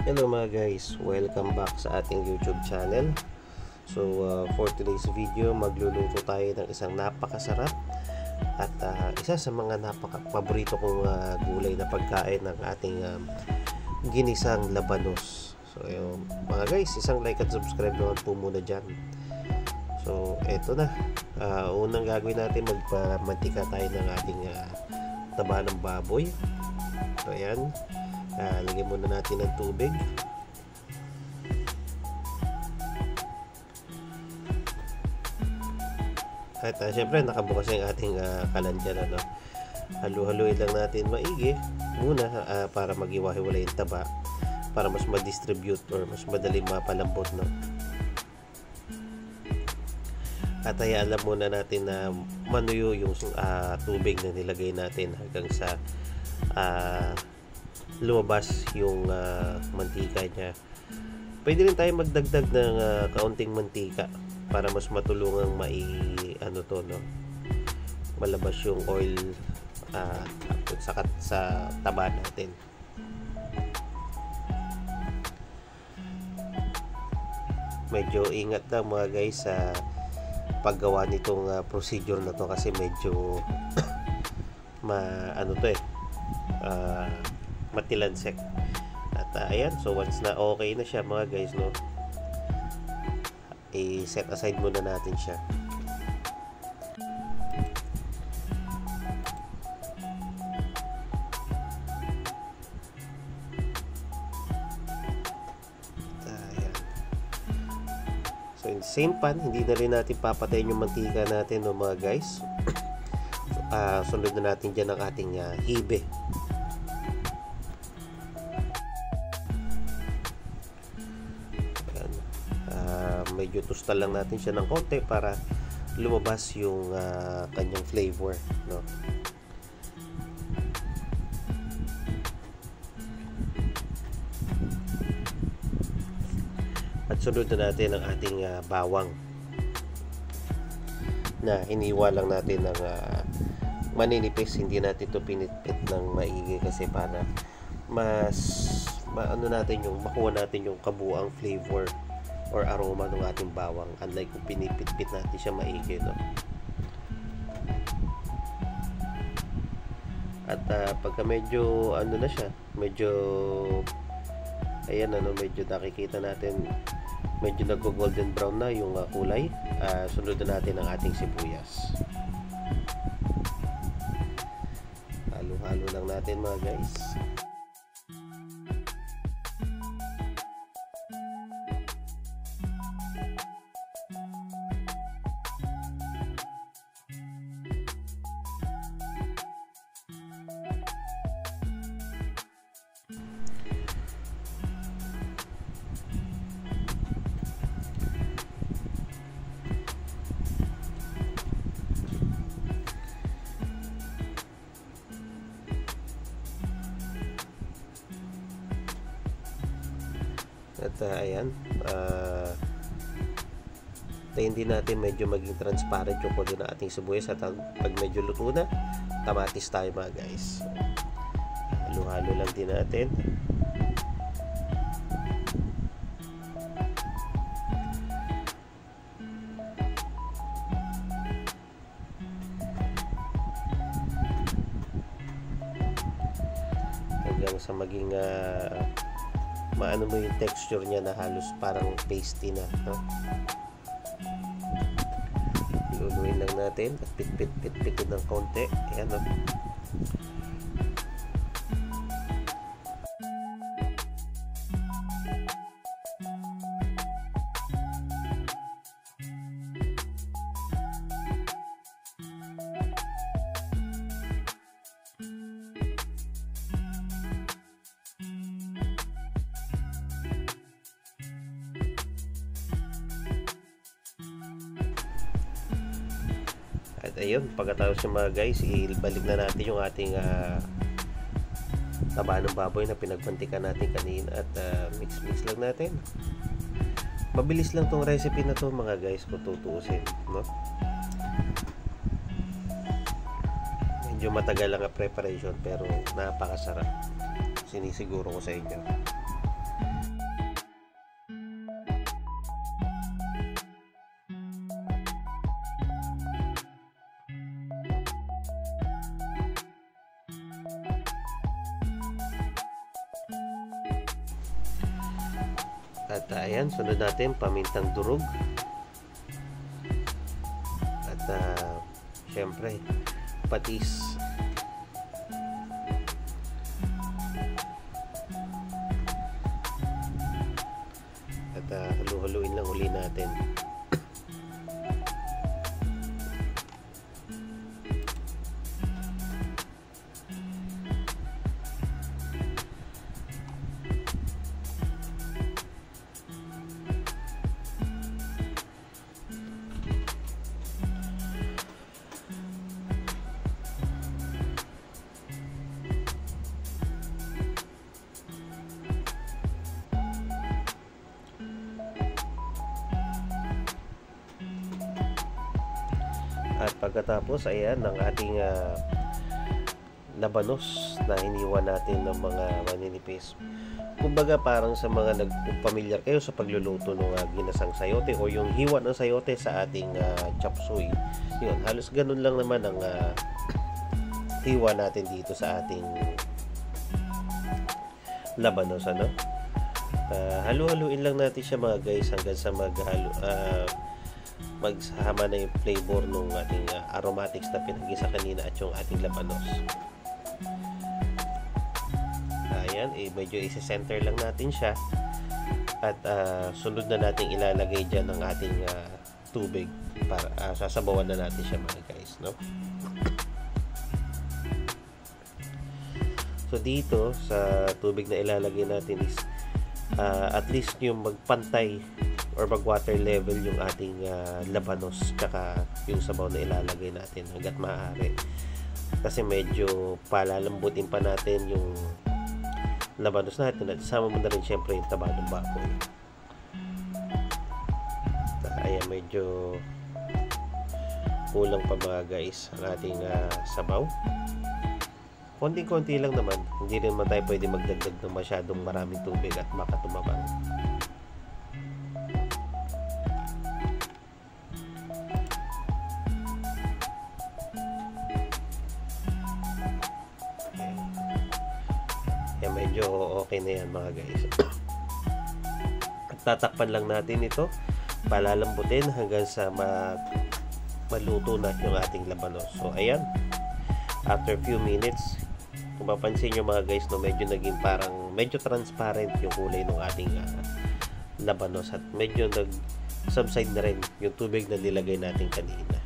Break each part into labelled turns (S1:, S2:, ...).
S1: Hello mga guys, welcome back sa ating YouTube channel. So for today's video, magluluto tayo ng isang napakasarap at isa sa mga napaka-paborito kong gulay na pagkain ng ating ginisang labanos. So mga guys, isang like at subscribe naman po muna dyan. So eto na, unang gagawin natin, magpamantika tayo ng ating taba ng baboy. So ayan, lagyan muna natin ng tubig. At syempre nakabukas yung ating kalan dyan, ano? Halu-haluin lang natin maigi muna para mag-iwa-hiwalay yung taba, para mas ma-distribute or mas madaling mapalambot, no? At hayaan lang muna natin na manuyo yung tubig na nilagay natin hanggang sa lumabas yung mantika niya. Pwede rin tayo magdagdag ng kaunting mantika para mas matulungang malabas yung oil sakat sa taba natin. Medyo ingat lang mga guys sa paggawa nitong procedure na to, kasi medyo matilansek. At ayan, so once na okay na siya mga guys, no, i-set aside muna natin siya. Ayan. So in the same pan, hindi na rin natin papatayin yung mantika natin, no mga guys. Sunod na natin dyan ang ating hibe. Medyo tustal lang natin siya ng konti para lumabas yung kanyang flavor, no? At sunod na natin ang ating bawang na hiniwa lang natin ng maninipis. Hindi natin ito pinitpit ng maigi kasi para makuha natin yung kabuuang flavor or aroma ng ating bawang, unlike kung pinipit-pit natin siya maigi, no? At pagka medyo na siya, medyo medyo nakikita natin medyo nag-golden brown na yung kulay, sunod na natin ang ating sibuyas. Halo-halo lang natin mga guys. At ayan, tayin din natin medyo maging transparent yung color ng ating sibuyas. At pag medyo luto na, kamatis tayo mga guys. Halo-halo lang din natin. Hanggang sa maging maano mo yung texture niya na halos parang pasty na, no? Luluin lang natin at pit-pit ng konti. Ayan, no? At ayun, pagkatapos yung mga guys, ibalik na natin yung ating taba ng baboy na pinagpantikan natin kanina at mix lang natin. Mabilis lang tong recipe na to mga guys kung tutuusin, no? Medyo matagal lang ang preparation pero napakasarap, sinisiguro ko sa inyo. At ayan, sunod natin pamintang durog. At syempre patis. At halu-haluin lang uli natin. At pagkatapos, ayan ang ating labanos na hiniwa natin ng mga maninipis. Kumbaga parang sa mga nagpamilyar kayo sa pagluluto ng ginasang sayote o yung hiwa ng sayote sa ating chop suey. Yun, halos ganun lang naman ang hiwa natin dito sa ating labanos, ano? Halu-haluin lang natin siya mga guys hanggang sa magsama na yung flavor ng ating aromatics na pinag-isa kanina at yung ating labanos. Ayan, medyo isi-center lang natin siya at sunod na natin ilalagay dyan ang ating tubig para sasabawan na natin siya mga guys, no? So dito sa tubig na ilalagay natin is at least yung magpantay or mag water level yung ating labanos tsaka yung sabaw na ilalagay natin hanggat maaari, kasi medyo palalambutin pa natin yung labanos natin at sama mo na rin syempre yung taba ng baboy. Ayan, medyo kulang pa mga guys ang ating sabaw. Konting-konti lang naman, hindi rin naman tayo pwede magdagdag ng masyadong maraming tubig at makatumabang. Medyo okay na yan mga guys. At tatakpan lang natin ito, palalambutin hanggang sa maluto na yung ating labanos. So ayan, after few minutes, kung mapansin nyo mga guys, no, medyo naging parang medyo transparent yung kulay ng ating labanos at medyo nag-subside na rin yung tubig na nilagay natin kanina.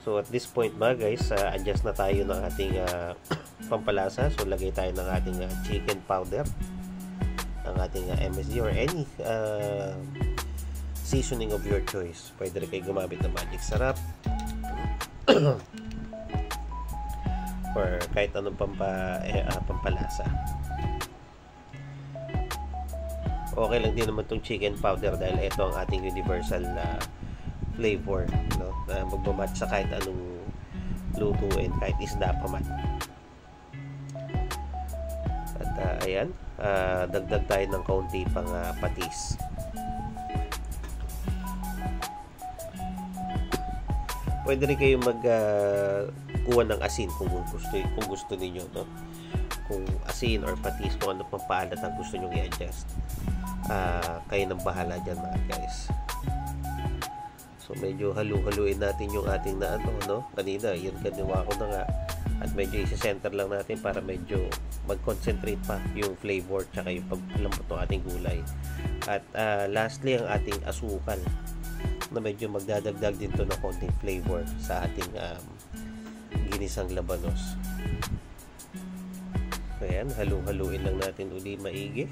S1: So at this point mga guys, adjust na tayo ng ating pampalasa. So lagay tayo ng ating chicken powder, ang ating MSG or any seasoning of your choice. Pwede rin kayo gumamit ng magic sarap or kahit anong pampalasa. Okay lang din naman itong chicken powder dahil ito ang ating universal flavor, no? Magmamatch sa kahit anong lutuin, kahit isda pa man. At ayan, dagdag tayo ng kaunti pang patis. Pwede rin kayong kuha ng asin kung gusto niyo, no? Kung asin or patis, kung ano pang paalat ang gusto niyo i-adjust. Kayo nang bahala dyan mga guys. So medyo halu-haluin natin yung ating kanina, yun kaniwa ko na nga, at medyo isi-center lang natin para medyo mag-concentrate pa yung flavor tsaka yung paglambot ng ating gulay. At lastly, ang ating asukal na medyo magdadagdag din to ng konting flavor sa ating ginisang labanos. Ayan, halu-haluin lang natin uli maigi.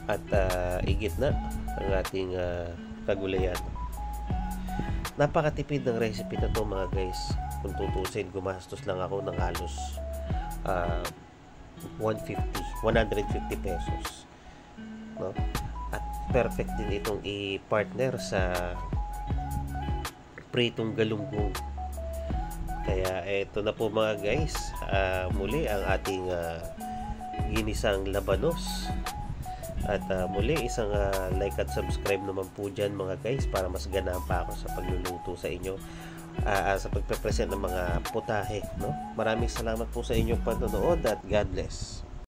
S1: At igit na ang ating kagulayan. Napakatipid ng recipe na to mga guys. Kung tutusin, gumastos lang ako ng halos 150 pesos, no? At perfect din itong i-partner sa pritong galunggong. Kaya eto na po mga guys, muli ang ating ginisang labanos. At muli isang like at subscribe naman po dyan mga guys, para mas ganaan pa ako sa pagluluto sa inyo, sa pagpe-present ng mga putahe, no? Maraming salamat po sa inyong panonood at God bless.